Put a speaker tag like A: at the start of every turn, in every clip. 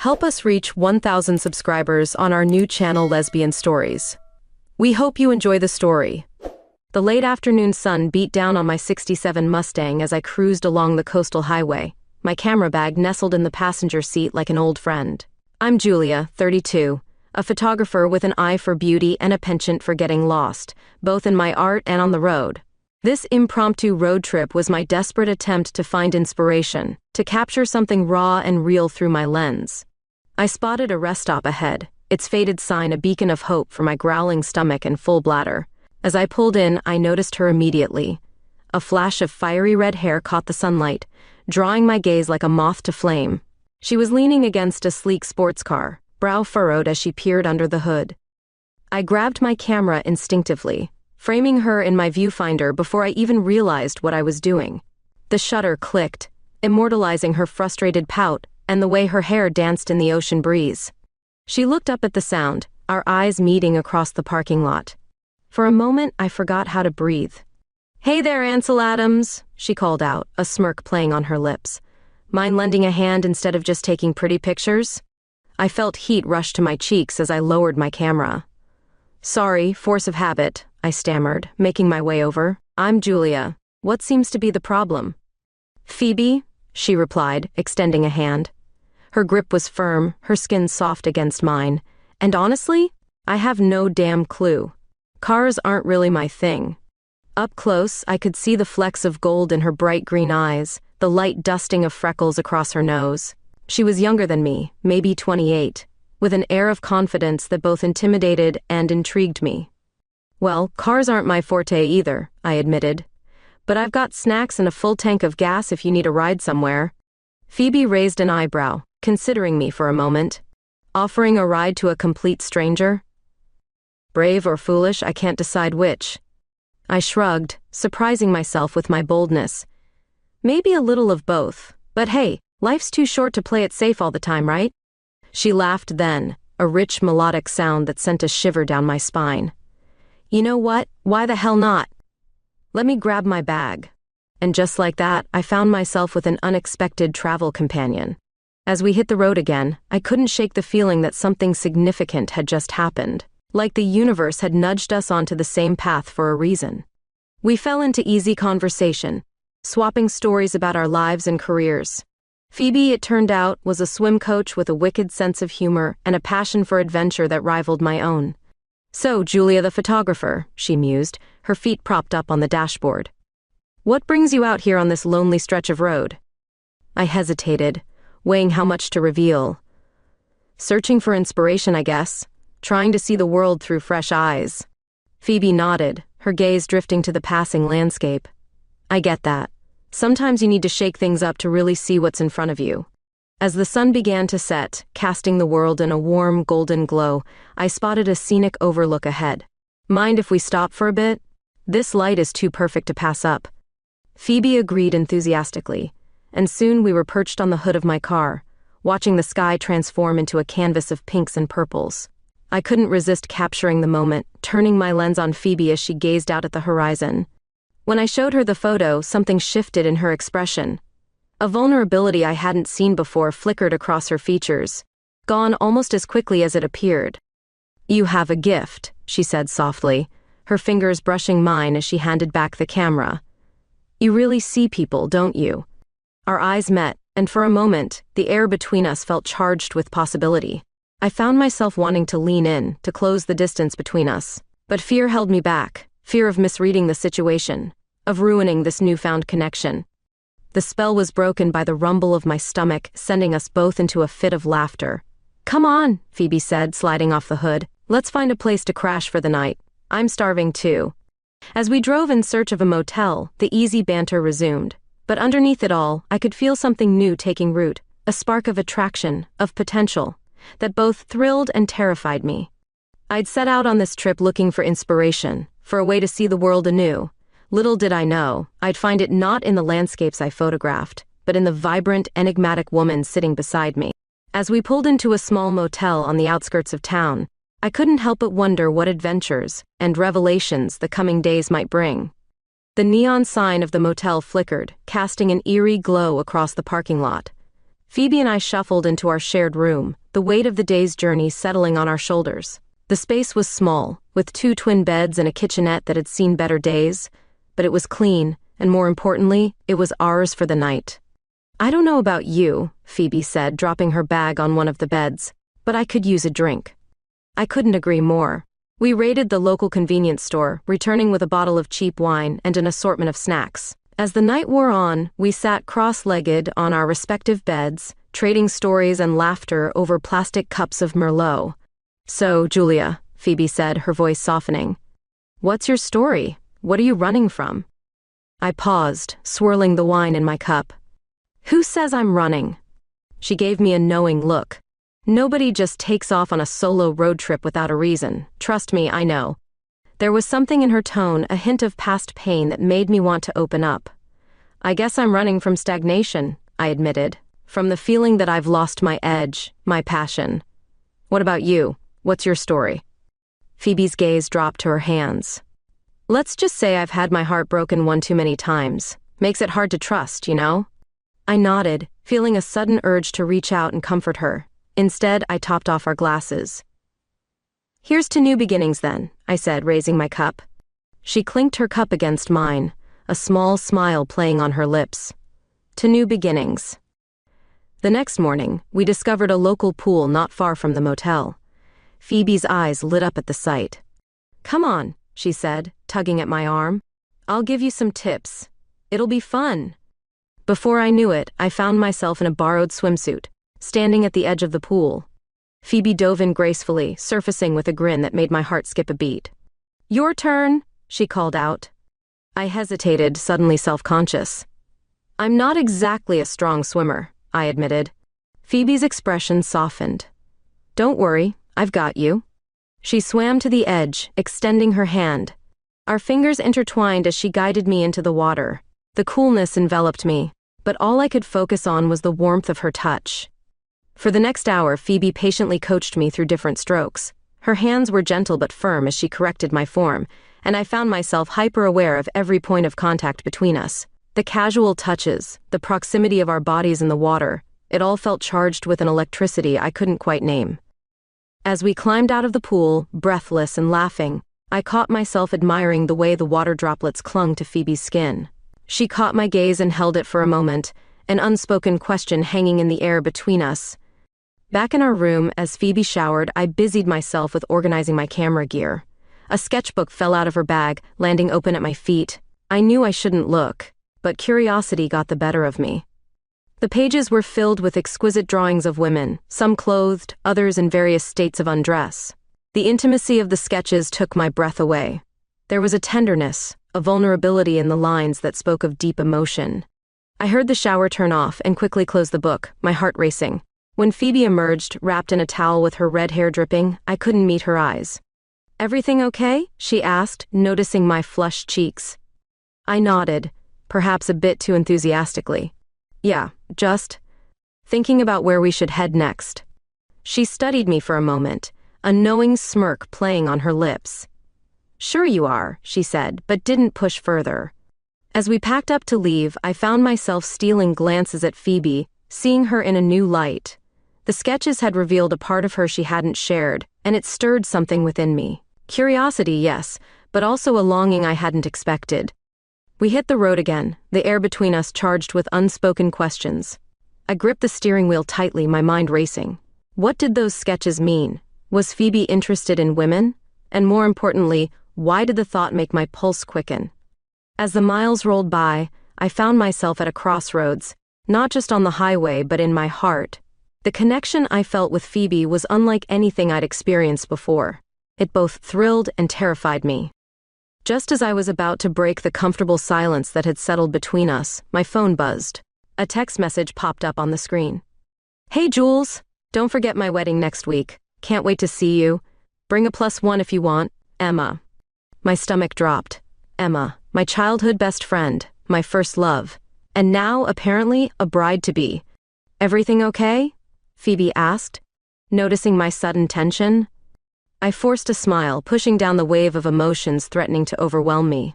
A: Help us reach 1,000 subscribers on our new channel Lesbian Stories. We hope you enjoy the story. The late afternoon sun beat down on my '67 Mustang as I cruised along the coastal highway, my camera bag nestled in the passenger seat like an old friend. I'm Julia, 32, a photographer with an eye for beauty and a penchant for getting lost, both in my art and on the road. This impromptu road trip was my desperate attempt to find inspiration, to capture something raw and real through my lens. I spotted a rest stop ahead, its faded sign a beacon of hope for my growling stomach and full bladder. As I pulled in, I noticed her immediately. A flash of fiery red hair caught the sunlight, drawing my gaze like a moth to flame. She was leaning against a sleek sports car, brow furrowed as she peered under the hood. I grabbed my camera instinctively, framing her in my viewfinder before I even realized what I was doing. The shutter clicked, immortalizing her frustrated pout and the way her hair danced in the ocean breeze. She looked up at the sound, our eyes meeting across the parking lot. For a moment, I forgot how to breathe. "Hey there, Ansel Adams," she called out, a smirk playing on her lips. "Mind lending a hand instead of just taking pretty pictures?" I felt heat rush to my cheeks as I lowered my camera. "Sorry, force of habit," I stammered, making my way over. "I'm Julia. What seems to be the problem?" "Phoebe," she replied, extending a hand. Her grip was firm, her skin soft against mine, and honestly, I have no damn clue. Cars aren't really my thing. Up close, I could see the flecks of gold in her bright green eyes, the light dusting of freckles across her nose. She was younger than me, maybe 28, with an air of confidence that both intimidated and intrigued me. "Well, cars aren't my forte either," I admitted. "But I've got snacks and a full tank of gas if you need a ride somewhere." Phoebe raised an eyebrow, considering me for a moment. Offering a ride to a complete stranger? Brave or foolish, I can't decide which. I shrugged, surprising myself with my boldness. Maybe a little of both, but hey, life's too short to play it safe all the time, right? She laughed then, a rich melodic sound that sent a shiver down my spine. "You know what? Why the hell not? Let me grab my bag." And just like that, I found myself with an unexpected travel companion. As we hit the road again, I couldn't shake the feeling that something significant had just happened, like the universe had nudged us onto the same path for a reason. We fell into easy conversation, swapping stories about our lives and careers. Phoebe, it turned out, was a swim coach with a wicked sense of humor and a passion for adventure that rivaled my own. "So, Julia the photographer," she mused, her feet propped up on the dashboard. "What brings you out here on this lonely stretch of road?" I hesitated, weighing how much to reveal. "Searching for inspiration, I guess. Trying to see the world through fresh eyes." Phoebe nodded, her gaze drifting to the passing landscape. "I get that. Sometimes you need to shake things up to really see what's in front of you." As the sun began to set, casting the world in a warm, golden glow, I spotted a scenic overlook ahead. "Mind if we stop for a bit? This light is too perfect to pass up." Phoebe agreed enthusiastically, and soon we were perched on the hood of my car, watching the sky transform into a canvas of pinks and purples. I couldn't resist capturing the moment, turning my lens on Phoebe as she gazed out at the horizon. When I showed her the photo, something shifted in her expression. A vulnerability I hadn't seen before flickered across her features, gone almost as quickly as it appeared. "You have a gift," she said softly, her fingers brushing mine as she handed back the camera. "You really see people, don't you?" Our eyes met, and for a moment, the air between us felt charged with possibility. I found myself wanting to lean in, to close the distance between us. But fear held me back, fear of misreading the situation, of ruining this newfound connection. The spell was broken by the rumble of my stomach, sending us both into a fit of laughter. "Come on," Phoebe said, sliding off the hood. "Let's find a place to crash for the night. I'm starving too." As we drove in search of a motel, the easy banter resumed. But underneath it all, I could feel something new taking root, a spark of attraction, of potential, that both thrilled and terrified me. I'd set out on this trip looking for inspiration, for a way to see the world anew. Little did I know, I'd find it not in the landscapes I photographed, but in the vibrant, enigmatic woman sitting beside me. As we pulled into a small motel on the outskirts of town, I couldn't help but wonder what adventures and revelations the coming days might bring. The neon sign of the motel flickered, casting an eerie glow across the parking lot. Phoebe and I shuffled into our shared room, the weight of the day's journey settling on our shoulders. The space was small, with 2 twin beds and a kitchenette that had seen better days, but it was clean, and more importantly, it was ours for the night. "I don't know about you," Phoebe said, dropping her bag on one of the beds, "but I could use a drink." I couldn't agree more. We raided the local convenience store, returning with a bottle of cheap wine and an assortment of snacks. As the night wore on, we sat cross-legged on our respective beds, trading stories and laughter over plastic cups of Merlot. "So, Julia," Phoebe said, her voice softening, "what's your story? What are you running from?" I paused, swirling the wine in my cup. "Who says I'm running?" She gave me a knowing look. "Nobody just takes off on a solo road trip without a reason. Trust me, I know." There was something in her tone, a hint of past pain that made me want to open up. "I guess I'm running from stagnation," I admitted. "From the feeling that I've lost my edge, my passion." "What about you? What's your story?" Phoebe's gaze dropped to her hands. "Let's just say I've had my heart broken one too many times. Makes it hard to trust, you know?" I nodded, feeling a sudden urge to reach out and comfort her. Instead, I topped off our glasses. "Here's to new beginnings then," I said, raising my cup. She clinked her cup against mine, a small smile playing on her lips. "To new beginnings." The next morning, we discovered a local pool not far from the motel. Phoebe's eyes lit up at the sight. "Come on," she said, tugging at my arm. "I'll give you some tips. It'll be fun." Before I knew it, I found myself in a borrowed swimsuit, standing at the edge of the pool. Phoebe dove in gracefully, surfacing with a grin that made my heart skip a beat. "Your turn," she called out. I hesitated, suddenly self-conscious. "I'm not exactly a strong swimmer," I admitted. Phoebe's expression softened. "Don't worry, I've got you." She swam to the edge, extending her hand. Our fingers intertwined as she guided me into the water. The coolness enveloped me, but all I could focus on was the warmth of her touch. For the next hour, Phoebe patiently coached me through different strokes. Her hands were gentle but firm as she corrected my form, and I found myself hyper-aware of every point of contact between us. The casual touches, the proximity of our bodies in the water, it all felt charged with an electricity I couldn't quite name. As we climbed out of the pool, breathless and laughing, I caught myself admiring the way the water droplets clung to Phoebe's skin. She caught my gaze and held it for a moment, an unspoken question hanging in the air between us. Back in our room, as Phoebe showered, I busied myself with organizing my camera gear. A sketchbook fell out of her bag, landing open at my feet. I knew I shouldn't look, but curiosity got the better of me. The pages were filled with exquisite drawings of women, some clothed, others in various states of undress. The intimacy of the sketches took my breath away. There was a tenderness, a vulnerability in the lines that spoke of deep emotion. I heard the shower turn off and quickly closed the book, my heart racing. When Phoebe emerged, wrapped in a towel with her red hair dripping, I couldn't meet her eyes. "Everything okay?" she asked, noticing my flushed cheeks. I nodded, perhaps a bit too enthusiastically. "Yeah, just thinking about where we should head next." She studied me for a moment, a knowing smirk playing on her lips. "Sure you are," she said, but didn't push further. As we packed up to leave, I found myself stealing glances at Phoebe, seeing her in a new light. The sketches had revealed a part of her she hadn't shared, and it stirred something within me. Curiosity, yes, but also a longing I hadn't expected. We hit the road again, the air between us charged with unspoken questions. I gripped the steering wheel tightly, my mind racing. What did those sketches mean? Was Phoebe interested in women? And more importantly, why did the thought make my pulse quicken? As the miles rolled by, I found myself at a crossroads, not just on the highway but in my heart. The connection I felt with Phoebe was unlike anything I'd experienced before. It both thrilled and terrified me. Just as I was about to break the comfortable silence that had settled between us, my phone buzzed. A text message popped up on the screen. "Hey Jules, don't forget my wedding next week. Can't wait to see you. Bring a +1 if you want, Emma." My stomach dropped. Emma, my childhood best friend, my first love, and now, apparently, a bride-to-be. "Everything okay?" Phoebe asked, noticing my sudden tension. I forced a smile, pushing down the wave of emotions threatening to overwhelm me.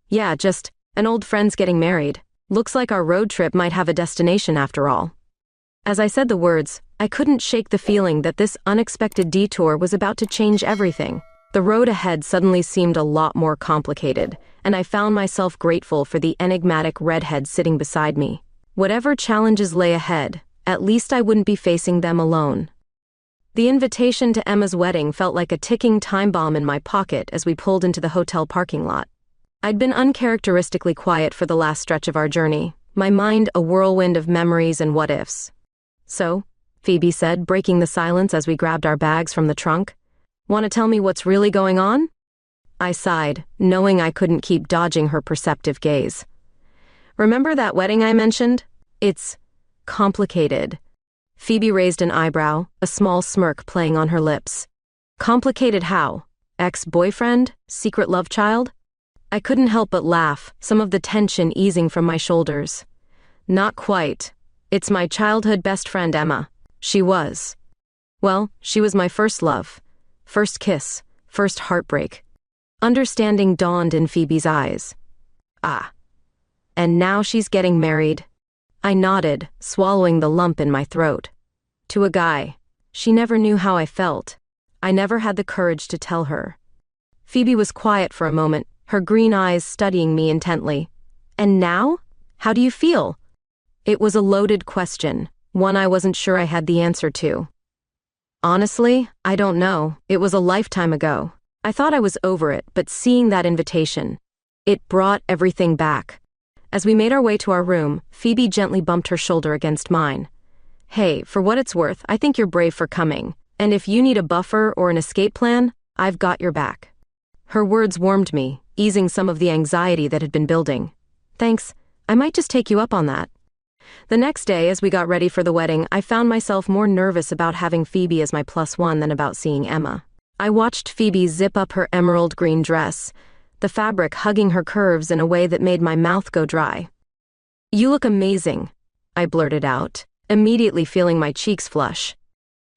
A: "Yeah, just an old friend's getting married. Looks like our road trip might have a destination after all." As I said the words, I couldn't shake the feeling that this unexpected detour was about to change everything. The road ahead suddenly seemed a lot more complicated, and I found myself grateful for the enigmatic redhead sitting beside me. Whatever challenges lay ahead, at least I wouldn't be facing them alone. The invitation to Emma's wedding felt like a ticking time bomb in my pocket as we pulled into the hotel parking lot. I'd been uncharacteristically quiet for the last stretch of our journey, my mind a whirlwind of memories and what-ifs. "So," Phoebe said, breaking the silence as we grabbed our bags from the trunk, "want to tell me what's really going on?" I sighed, knowing I couldn't keep dodging her perceptive gaze. "Remember that wedding I mentioned? It's complicated." Phoebe raised an eyebrow, a small smirk playing on her lips. "Complicated how? Ex-boyfriend? Secret love child?" I couldn't help but laugh, some of the tension easing from my shoulders. "Not quite. It's my childhood best friend Emma. She was. Well, she was my first love. First kiss. First heartbreak." Understanding dawned in Phoebe's eyes. "Ah. And now she's getting married." I nodded, swallowing the lump in my throat. "To a guy. She never knew how I felt. I never had the courage to tell her." Phoebe was quiet for a moment, her green eyes studying me intently. "And now? How do you feel?" It was a loaded question, one I wasn't sure I had the answer to. "Honestly, I don't know. It was a lifetime ago. I thought I was over it, but seeing that invitation, it brought everything back." As we made our way to our room, Phoebe gently bumped her shoulder against mine. "Hey, for what it's worth, I think you're brave for coming. And if you need a buffer or an escape plan, I've got your back." Her words warmed me, easing some of the anxiety that had been building. "Thanks, I might just take you up on that." The next day, as we got ready for the wedding, I found myself more nervous about having Phoebe as my +1 than about seeing Emma. I watched Phoebe zip up her emerald green dress, the fabric hugging her curves in a way that made my mouth go dry. "You look amazing," I blurted out, immediately feeling my cheeks flush.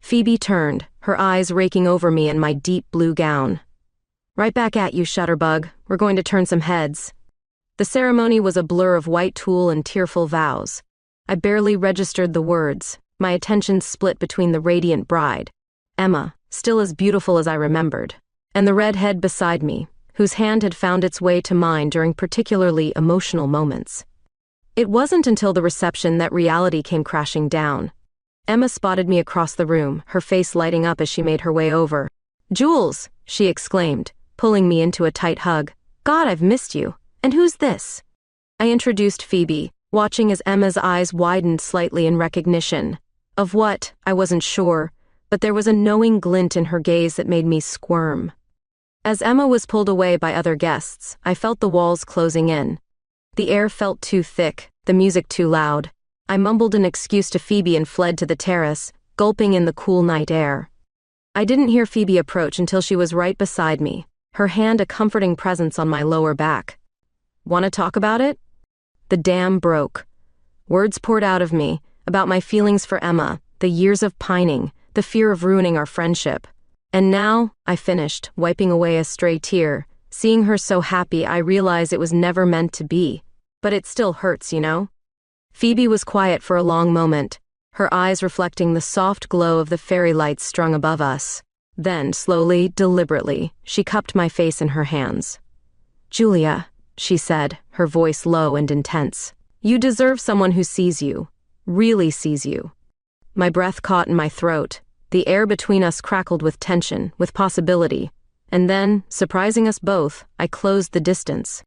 A: Phoebe turned, her eyes raking over me in my deep blue gown. "Right back at you, Shutterbug. We're going to turn some heads." The ceremony was a blur of white tulle and tearful vows. I barely registered the words, my attention split between the radiant bride, Emma, still as beautiful as I remembered, and the redhead beside me, whose hand had found its way to mine during particularly emotional moments. It wasn't until the reception that reality came crashing down. Emma spotted me across the room, her face lighting up as she made her way over. "Jules," she exclaimed, pulling me into a tight hug. "God, I've missed you. And who's this?" I introduced Phoebe, watching as Emma's eyes widened slightly in recognition. Of what, I wasn't sure, but there was a knowing glint in her gaze that made me squirm. As Emma was pulled away by other guests, I felt the walls closing in. The air felt too thick, the music too loud. I mumbled an excuse to Phoebe and fled to the terrace, gulping in the cool night air. I didn't hear Phoebe approach until she was right beside me, her hand a comforting presence on my lower back. "Want to talk about it?" The dam broke. Words poured out of me, about my feelings for Emma, the years of pining, the fear of ruining our friendship. And now, I finished, wiping away a stray tear. Seeing her so happy, I realized it was never meant to be. But it still hurts, you know? Phoebe was quiet for a long moment, her eyes reflecting the soft glow of the fairy lights strung above us. Then, slowly, deliberately, she cupped my face in her hands. "Julia," she said, her voice low and intense, "you deserve someone who sees you, really sees you." My breath caught in my throat. The air between us crackled with tension, with possibility. And then, surprising us both, I closed the distance.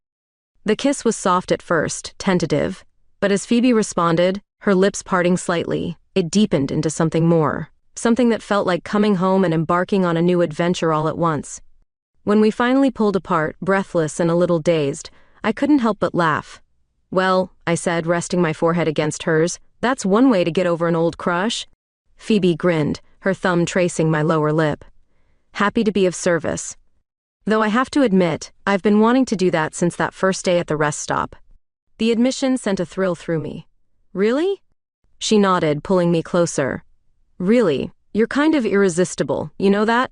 A: The kiss was soft at first, tentative, but as Phoebe responded, her lips parting slightly, it deepened into something more, something that felt like coming home and embarking on a new adventure all at once. When we finally pulled apart, breathless and a little dazed, I couldn't help but laugh. "Well," I said, resting my forehead against hers, "that's one way to get over an old crush." Phoebe grinned, her thumb tracing my lower lip. "Happy to be of service. Though I have to admit, I've been wanting to do that since that first day at the rest stop." The admission sent a thrill through me. "Really?" She nodded, pulling me closer. "Really, you're kind of irresistible, you know that?"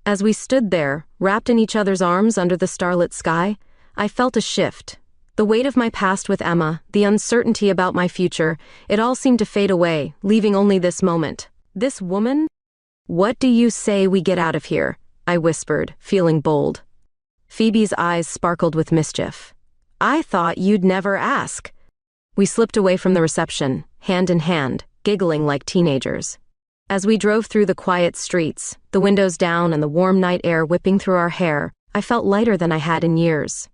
A: As we stood there, wrapped in each other's arms under the starlit sky, I felt a shift. The weight of my past with Emma, the uncertainty about my future, it all seemed to fade away, leaving only this moment. This woman? "What do you say we get out of here?" I whispered, feeling bold. Phoebe's eyes sparkled with mischief. "I thought you'd never ask." We slipped away from the reception, hand in hand, giggling like teenagers. As we drove through the quiet streets, the windows down and the warm night air whipping through our hair, I felt lighter than I had in years.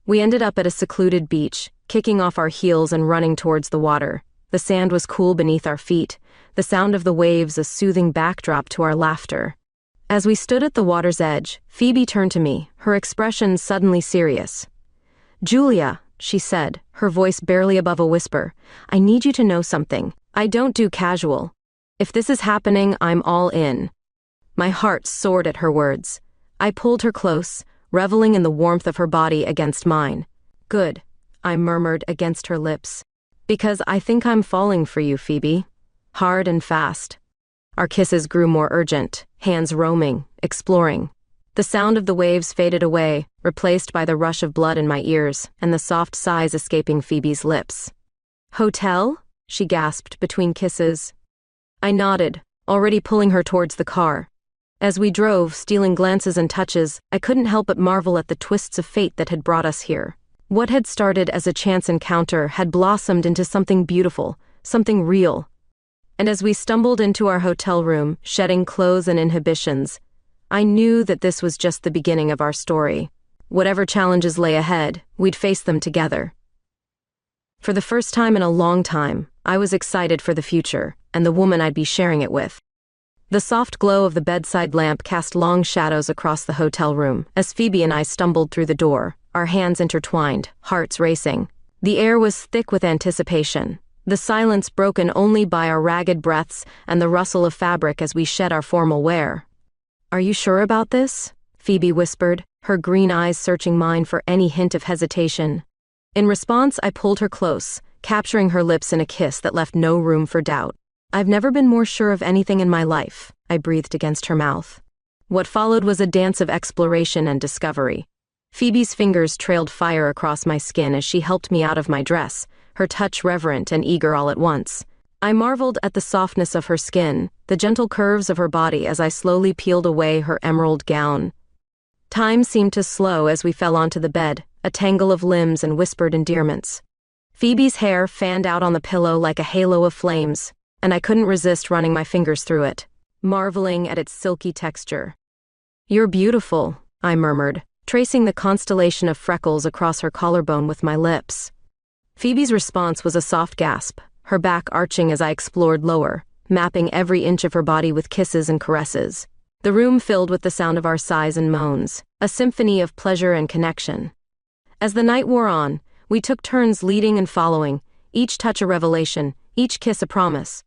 A: We ended up at a secluded beach, kicking off our heels and running towards the water. The sand was cool beneath our feet, the sound of the waves a soothing backdrop to our laughter. As we stood at the water's edge, Phoebe turned to me, her expression suddenly serious. "Julia," she said, her voice barely above a whisper, "I need you to know something. I don't do casual. If this is happening, I'm all in." My heart soared at her words. I pulled her close, reveling in the warmth of her body against mine. "Good," I murmured against her lips. "Because I think I'm falling for you, Phoebe." Hard and fast. Our kisses grew more urgent, hands roaming, exploring. The sound of the waves faded away, replaced by the rush of blood in my ears and the soft sighs escaping Phoebe's lips. "Hotel?" she gasped between kisses. I nodded, already pulling her towards the car. As we drove, stealing glances and touches, I couldn't help but marvel at the twists of fate that had brought us here. What had started as a chance encounter had blossomed into something beautiful, something real. And as we stumbled into our hotel room, shedding clothes and inhibitions, I knew that this was just the beginning of our story. Whatever challenges lay ahead, we'd face them together. For the first time in a long time, I was excited for the future, and the woman I'd be sharing it with. The soft glow of the bedside lamp cast long shadows across the hotel room, as Phoebe and I stumbled through the door, our hands intertwined, hearts racing. The air was thick with anticipation, the silence broken only by our ragged breaths and the rustle of fabric as we shed our formal wear. "Are you sure about this?" Phoebe whispered, her green eyes searching mine for any hint of hesitation. In response, I pulled her close, capturing her lips in a kiss that left no room for doubt. "I've never been more sure of anything in my life," I breathed against her mouth. What followed was a dance of exploration and discovery. Phoebe's fingers trailed fire across my skin as she helped me out of my dress, her touch reverent and eager all at once. I marveled at the softness of her skin, the gentle curves of her body as I slowly peeled away her emerald gown. Time seemed to slow as we fell onto the bed, a tangle of limbs and whispered endearments. Phoebe's hair fanned out on the pillow like a halo of flames, and I couldn't resist running my fingers through it, marveling at its silky texture. "You're beautiful," I murmured, tracing the constellation of freckles across her collarbone with my lips. Phoebe's response was a soft gasp, her back arching as I explored lower, mapping every inch of her body with kisses and caresses. The room filled with the sound of our sighs and moans, a symphony of pleasure and connection. As the night wore on, we took turns leading and following, each touch a revelation, each kiss a promise.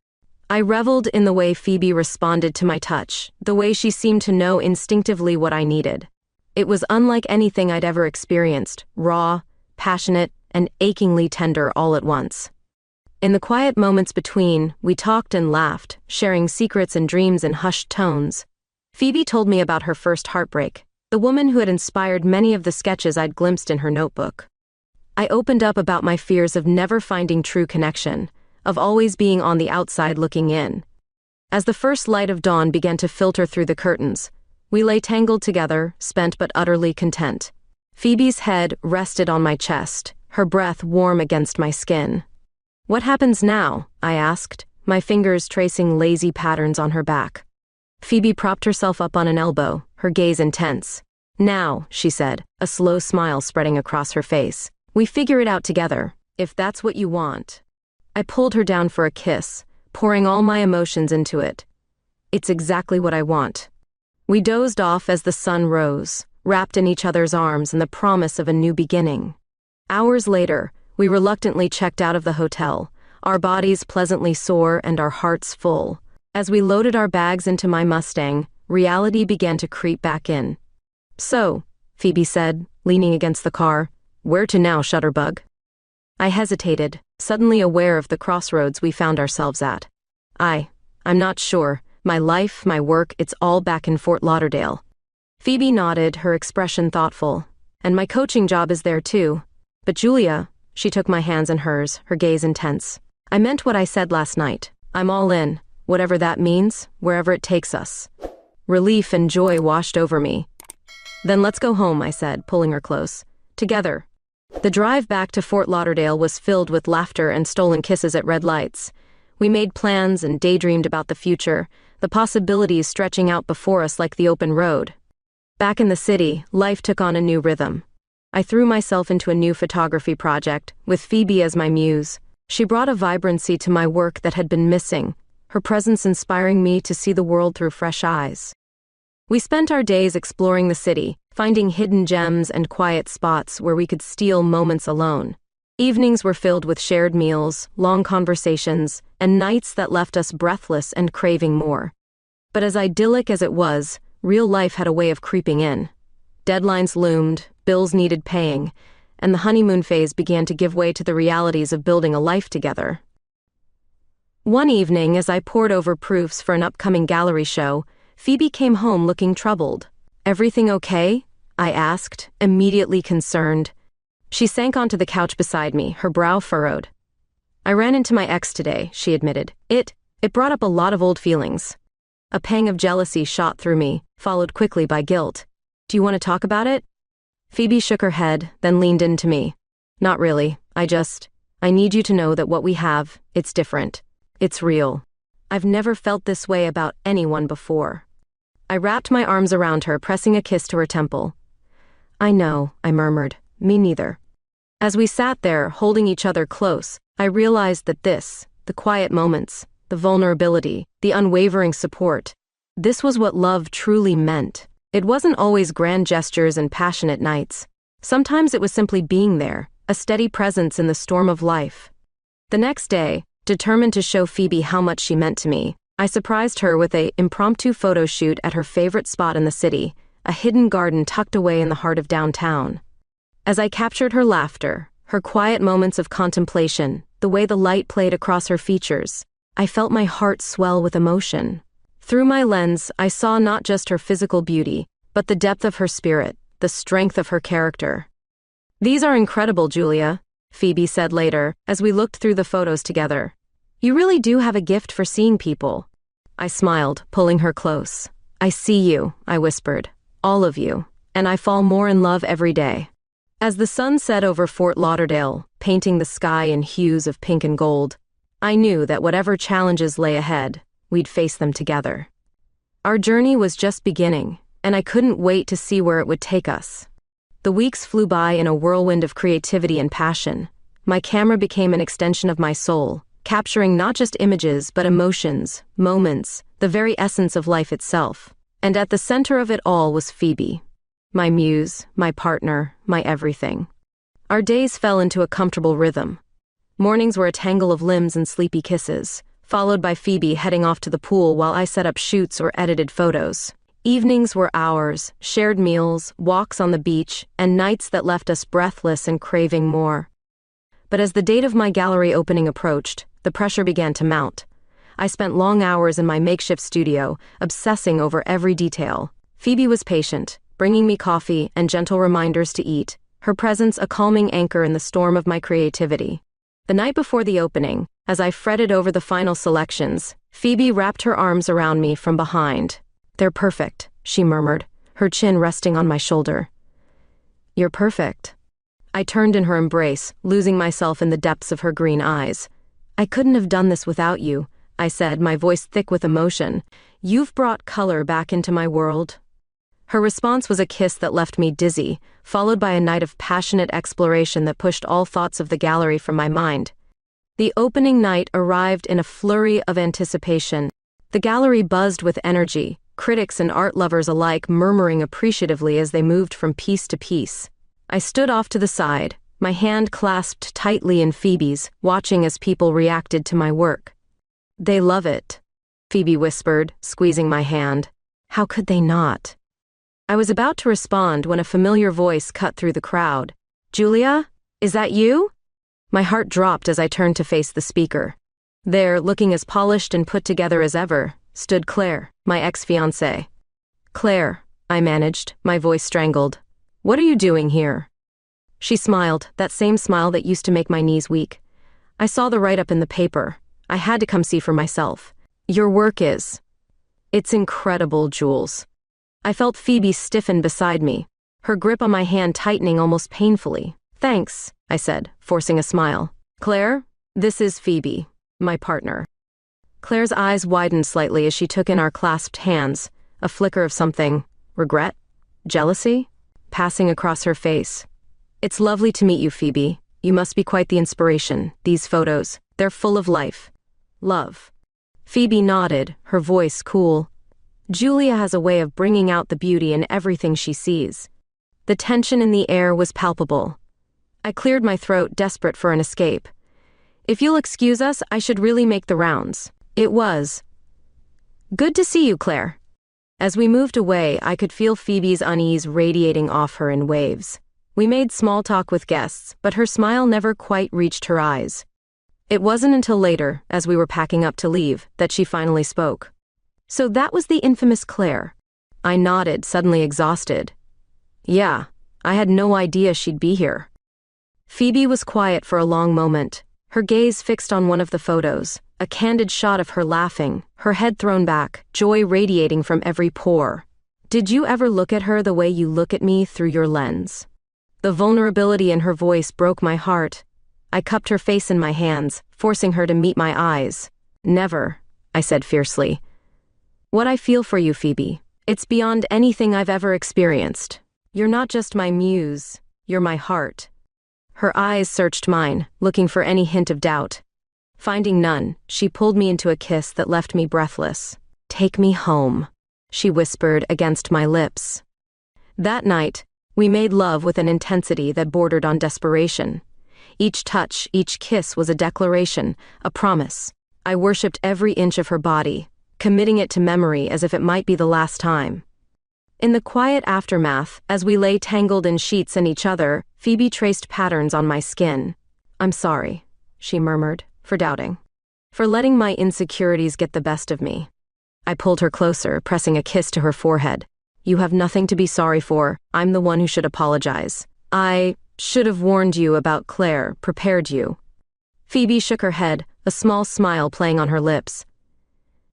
A: I reveled in the way Phoebe responded to my touch, the way she seemed to know instinctively what I needed. It was unlike anything I'd ever experienced, raw, passionate, and achingly tender all at once. In the quiet moments between, we talked and laughed, sharing secrets and dreams in hushed tones. Phoebe told me about her first heartbreak, the woman who had inspired many of the sketches I'd glimpsed in her notebook. I opened up about my fears of never finding true connection, of always being on the outside looking in. As the first light of dawn began to filter through the curtains, we lay tangled together, spent but utterly content. Phoebe's head rested on my chest, her breath warm against my skin. "What happens now?" I asked, my fingers tracing lazy patterns on her back. Phoebe propped herself up on an elbow, her gaze intense. "Now," she said, a slow smile spreading across her face, "we figure it out together, if that's what you want." I pulled her down for a kiss, pouring all my emotions into it. "It's exactly what I want." We dozed off as the sun rose, wrapped in each other's arms and the promise of a new beginning. Hours later, we reluctantly checked out of the hotel, our bodies pleasantly sore and our hearts full. As we loaded our bags into my Mustang, reality began to creep back in. "So," Phoebe said, leaning against the car, "where to now, Shutterbug?" I hesitated, suddenly aware of the crossroads we found ourselves at. I'm not sure. My life, my work, it's all back in Fort Lauderdale." Phoebe nodded, her expression thoughtful. "And my coaching job is there too. But Julia, she took my hands in hers, her gaze intense. I meant what I said last night. I'm all in, whatever that means, wherever it takes us. Relief and joy washed over me. Then let's go home, I said, pulling her close. Together. The drive back to Fort Lauderdale was filled with laughter and stolen kisses at red lights. We made plans and daydreamed about the future, the possibilities stretching out before us like the open road. Back in the city, life took on a new rhythm. I threw myself into a new photography project, with Phoebe as my muse. She brought a vibrancy to my work that had been missing, her presence inspiring me to see the world through fresh eyes. We spent our days exploring the city, finding hidden gems and quiet spots where we could steal moments alone. Evenings were filled with shared meals, long conversations, and nights that left us breathless and craving more. But as idyllic as it was, real life had a way of creeping in. Deadlines loomed, bills needed paying, and the honeymoon phase began to give way to the realities of building a life together. One evening, as I pored over proofs for an upcoming gallery show, Phoebe came home looking troubled. "Everything okay?" I asked, immediately concerned. She sank onto the couch beside me, her brow furrowed. "I ran into my ex today," she admitted. It brought up a lot of old feelings. A pang of jealousy shot through me, followed quickly by guilt. "Do you want to talk about it?" Phoebe shook her head, then leaned into me. "Not really. I need you to know that what we have, it's different. It's real. I've never felt this way about anyone before." I wrapped my arms around her, pressing a kiss to her temple. "I know," I murmured. "Me neither." As we sat there, holding each other close, I realized that the quiet moments, the vulnerability, the unwavering support, this was what love truly meant. It wasn't always grand gestures and passionate nights. Sometimes it was simply being there, a steady presence in the storm of life. The next day, determined to show Phoebe how much she meant to me, I surprised her with an impromptu photo shoot at her favorite spot in the city, a hidden garden tucked away in the heart of downtown. As I captured her laughter, her quiet moments of contemplation, the way the light played across her features, I felt my heart swell with emotion. Through my lens, I saw not just her physical beauty, but the depth of her spirit, the strength of her character. "These are incredible, Julia," Phoebe said later, as we looked through the photos together. "You really do have a gift for seeing people." I smiled, pulling her close. "I see you," I whispered. "All of you. And I fall more in love every day." As the sun set over Fort Lauderdale, painting the sky in hues of pink and gold, I knew that whatever challenges lay ahead, we'd face them together. Our journey was just beginning, and I couldn't wait to see where it would take us. The weeks flew by in a whirlwind of creativity and passion. My camera became an extension of my soul, capturing not just images but emotions, moments, the very essence of life itself. And at the center of it all was Phoebe. My muse, my partner, my everything. Our days fell into a comfortable rhythm. Mornings were a tangle of limbs and sleepy kisses, followed by Phoebe heading off to the pool while I set up shoots or edited photos. Evenings were ours, shared meals, walks on the beach, and nights that left us breathless and craving more. But as the date of my gallery opening approached, the pressure began to mount. I spent long hours in my makeshift studio, obsessing over every detail. Phoebe was patient, bringing me coffee and gentle reminders to eat, her presence a calming anchor in the storm of my creativity. The night before the opening, as I fretted over the final selections, Phoebe wrapped her arms around me from behind. "They're perfect," she murmured, her chin resting on my shoulder. "You're perfect." I turned in her embrace, losing myself in the depths of her green eyes. "I couldn't have done this without you," I said, my voice thick with emotion. "You've brought color back into my world." Her response was a kiss that left me dizzy, followed by a night of passionate exploration that pushed all thoughts of the gallery from my mind. The opening night arrived in a flurry of anticipation. The gallery buzzed with energy, critics and art lovers alike murmuring appreciatively as they moved from piece to piece. I stood off to the side, my hand clasped tightly in Phoebe's, watching as people reacted to my work. "They love it," Phoebe whispered, squeezing my hand. "How could they not?" I was about to respond when a familiar voice cut through the crowd. "Julia? Is that you?" My heart dropped as I turned to face the speaker. There, looking as polished and put together as ever, stood Claire, my ex-fiancée. "Claire," I managed, my voice strangled. "What are you doing here?" She smiled, that same smile that used to make my knees weak. I saw the write-up in the paper. I had to come see for myself. Your work is... It's incredible, Jules. I felt Phoebe stiffen beside me, her grip on my hand tightening almost painfully. Thanks, I said, forcing a smile. Claire, this is Phoebe, my partner. Claire's eyes widened slightly as she took in our clasped hands, a flicker of something, regret? Jealousy? Passing across her face. It's lovely to meet you, Phoebe. You must be quite the inspiration. These photos, they're full of life. Love. Phoebe nodded, her voice cool. Julia has a way of bringing out the beauty in everything she sees. The tension in the air was palpable. I cleared my throat, desperate for an escape. If you'll excuse us, I should really make the rounds. It was. Good to see you, Claire. As we moved away, I could feel Phoebe's unease radiating off her in waves. We made small talk with guests, but her smile never quite reached her eyes. It wasn't until later, as we were packing up to leave, that she finally spoke. So that was the infamous Claire. I nodded, suddenly exhausted. Yeah, I had no idea she'd be here. Phoebe was quiet for a long moment, her gaze fixed on one of the photos, a candid shot of her laughing, her head thrown back, joy radiating from every pore. Did you ever look at her the way you look at me through your lens? The vulnerability in her voice broke my heart. I cupped her face in my hands, forcing her to meet my eyes. Never, I said fiercely. What I feel for you, Phoebe, it's beyond anything I've ever experienced. You're not just my muse, you're my heart. Her eyes searched mine, looking for any hint of doubt. Finding none, she pulled me into a kiss that left me breathless. Take me home, she whispered against my lips. That night, we made love with an intensity that bordered on desperation. Each touch, each kiss was a declaration, a promise. I worshipped every inch of her body, committing it to memory as if it might be the last time. In the quiet aftermath, as we lay tangled in sheets and each other, Phoebe traced patterns on my skin. I'm sorry, she murmured, for doubting. For letting my insecurities get the best of me. I pulled her closer, pressing a kiss to her forehead. You have nothing to be sorry for. I'm the one who should apologize. I should have warned you about Claire, prepared you. Phoebe shook her head, a small smile playing on her lips.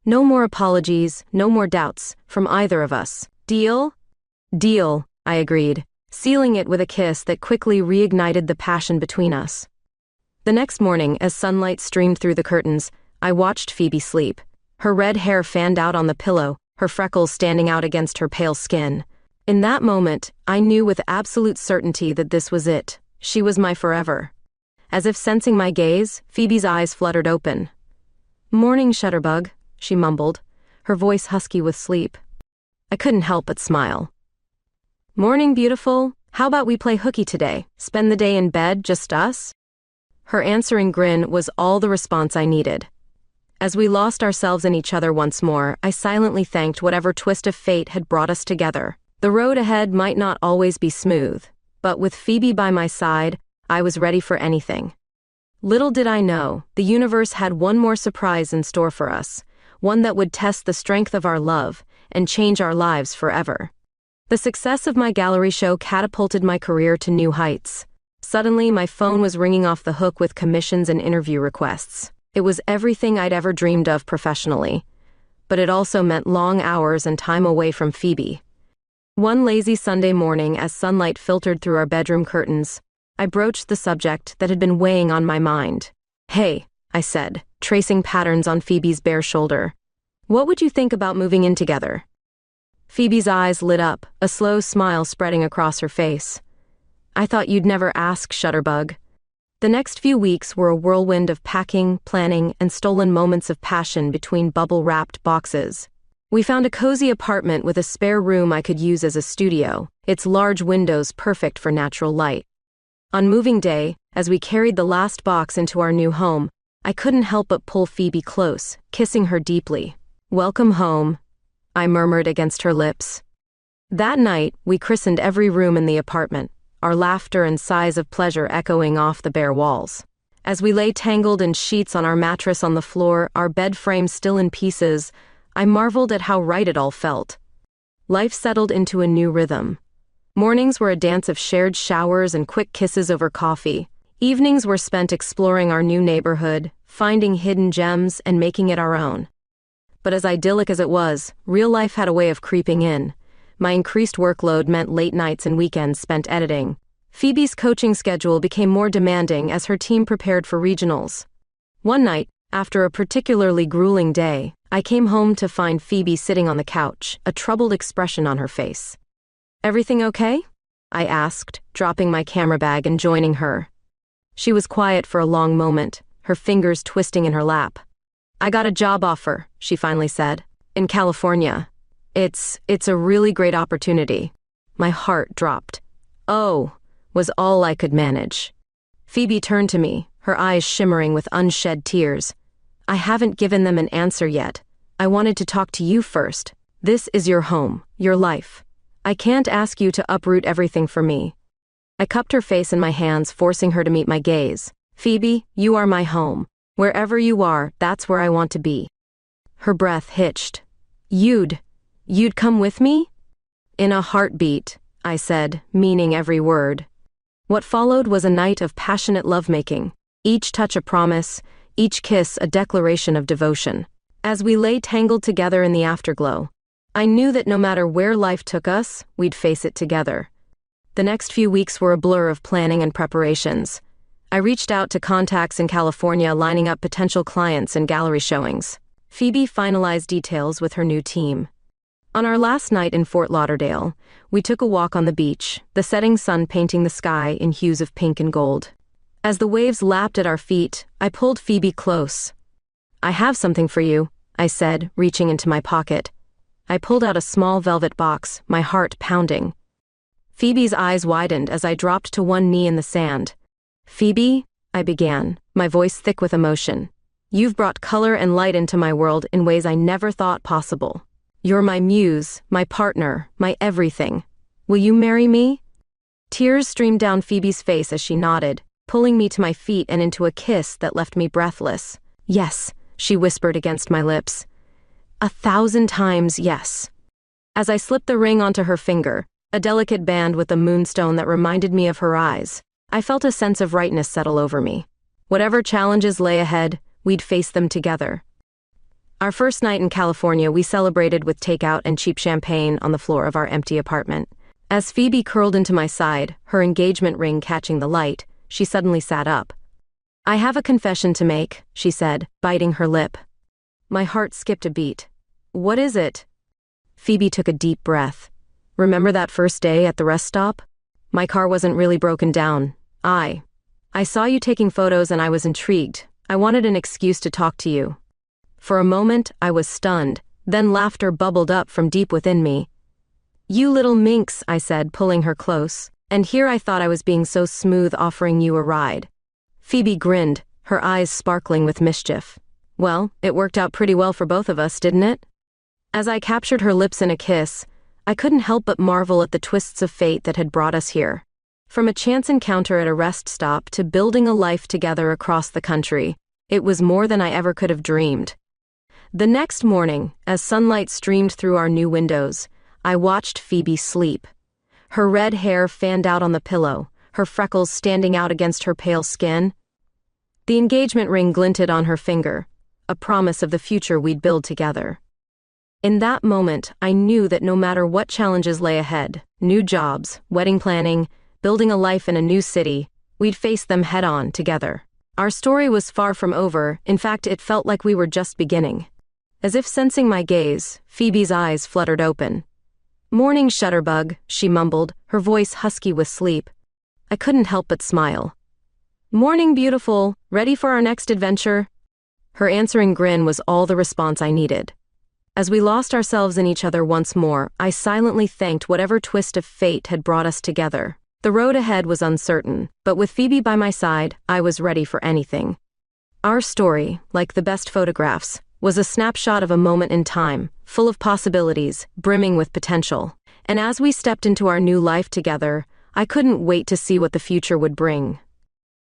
A: No more apologies, no more doubts, from either of us. Deal? Deal, I agreed, sealing it with a kiss that quickly reignited the passion between us. The next morning, as sunlight streamed through the curtains, I watched Phoebe sleep. Her red hair fanned out on the pillow, her freckles standing out against her pale skin. In that moment, I knew with absolute certainty that this was it. She was my forever. As if sensing my gaze, Phoebe's eyes fluttered open. Morning, Shutterbug, she mumbled, her voice husky with sleep. I couldn't help but smile. Morning, beautiful. How about we play hooky today? Spend the day in bed, just us? Her answering grin was all the response I needed. As we lost ourselves in each other once more, I silently thanked whatever twist of fate had brought us together. The road ahead might not always be smooth, but with Phoebe by my side, I was ready for anything. Little did I know, the universe had one more surprise in store for us, one that would test the strength of our love and change our lives forever. The success of my gallery show catapulted my career to new heights. Suddenly, my phone was ringing off the hook with commissions and interview requests. It was everything I'd ever dreamed of professionally, but it also meant long hours and time away from Phoebe. One lazy Sunday morning, as sunlight filtered through our bedroom curtains, I broached the subject that had been weighing on my mind. Hey, I said, tracing patterns on Phoebe's bare shoulder. What would you think about moving in together? Phoebe's eyes lit up, a slow smile spreading across her face. I thought you'd never ask, Shutterbug. The next few weeks were a whirlwind of packing, planning, and stolen moments of passion between bubble-wrapped boxes. We found a cozy apartment with a spare room I could use as a studio, its large windows perfect for natural light. On moving day, as we carried the last box into our new home, I couldn't help but pull Phoebe close, kissing her deeply. Welcome home, I murmured against her lips. That night, we christened every room in the apartment, our laughter and sighs of pleasure echoing off the bare walls. As we lay tangled in sheets on our mattress on the floor, our bed frame still in pieces, I marveled at how right it all felt. Life settled into a new rhythm. Mornings were a dance of shared showers and quick kisses over coffee. Evenings were spent exploring our new neighborhood, finding hidden gems and making it our own. But as idyllic as it was, real life had a way of creeping in. My increased workload meant late nights and weekends spent editing. Phoebe's coaching schedule became more demanding as her team prepared for regionals. One night, after a particularly grueling day, I came home to find Phoebe sitting on the couch, a troubled expression on her face. "Everything okay?" I asked, dropping my camera bag and joining her. She was quiet for a long moment, her fingers twisting in her lap. "I got a job offer," she finally said, "in California. It's a really great opportunity." My heart dropped. "Oh," was all I could manage. Phoebe turned to me, her eyes shimmering with unshed tears. "I haven't given them an answer yet. I wanted to talk to you first. This is your home, your life. I can't ask you to uproot everything for me." I cupped her face in my hands, forcing her to meet my gaze. "Phoebe, you are my home. Wherever you are, that's where I want to be." Her breath hitched. You'd come with me?" "In a heartbeat," I said, meaning every word. What followed was a night of passionate lovemaking, each touch a promise, each kiss a declaration of devotion. As we lay tangled together in the afterglow, I knew that no matter where life took us, we'd face it together. The next few weeks were a blur of planning and preparations. I reached out to contacts in California, lining up potential clients and gallery showings. Phoebe finalized details with her new team. On our last night in Fort Lauderdale, we took a walk on the beach, the setting sun painting the sky in hues of pink and gold. As the waves lapped at our feet, I pulled Phoebe close. "I have something for you," I said, reaching into my pocket. I pulled out a small velvet box, my heart pounding. Phoebe's eyes widened as I dropped to one knee in the sand. "Phoebe," I began, my voice thick with emotion. "You've brought color and light into my world in ways I never thought possible. You're my muse, my partner, my everything. Will you marry me?" Tears streamed down Phoebe's face as she nodded, pulling me to my feet and into a kiss that left me breathless. "Yes," she whispered against my lips. 1,000 times yes. As I slipped the ring onto her finger, a delicate band with a moonstone that reminded me of her eyes, I felt a sense of rightness settle over me. Whatever challenges lay ahead, we'd face them together. Our first night in California, we celebrated with takeout and cheap champagne on the floor of our empty apartment. As Phoebe curled into my side, her engagement ring catching the light, she suddenly sat up. "I have a confession to make," she said, biting her lip. My heart skipped a beat. "What is it?" Phoebe took a deep breath. "Remember that first day at the rest stop? My car wasn't really broken down. I saw you taking photos and I was intrigued. I wanted an excuse to talk to you." For a moment, I was stunned, then laughter bubbled up from deep within me. "You little minx," I said, pulling her close, "and here I thought I was being so smooth offering you a ride." Phoebe grinned, her eyes sparkling with mischief. "Well, it worked out pretty well for both of us, didn't it?" As I captured her lips in a kiss, I couldn't help but marvel at the twists of fate that had brought us here. From a chance encounter at a rest stop to building a life together across the country, it was more than I ever could have dreamed. The next morning, as sunlight streamed through our new windows, I watched Phoebe sleep. Her red hair fanned out on the pillow, her freckles standing out against her pale skin. The engagement ring glinted on her finger, a promise of the future we'd build together. In that moment, I knew that no matter what challenges lay ahead, new jobs, wedding planning, building a life in a new city, we'd face them head-on together. Our story was far from over. In fact, it felt like we were just beginning. As if sensing my gaze, Phoebe's eyes fluttered open. "Morning, Shutterbug," she mumbled, her voice husky with sleep. I couldn't help but smile. "Morning, beautiful. Ready for our next adventure?" Her answering grin was all the response I needed. As we lost ourselves in each other once more, I silently thanked whatever twist of fate had brought us together. The road ahead was uncertain, but with Phoebe by my side, I was ready for anything. Our story, like the best photographs, was a snapshot of a moment in time, full of possibilities, brimming with potential. And as we stepped into our new life together, I couldn't wait to see what the future would bring.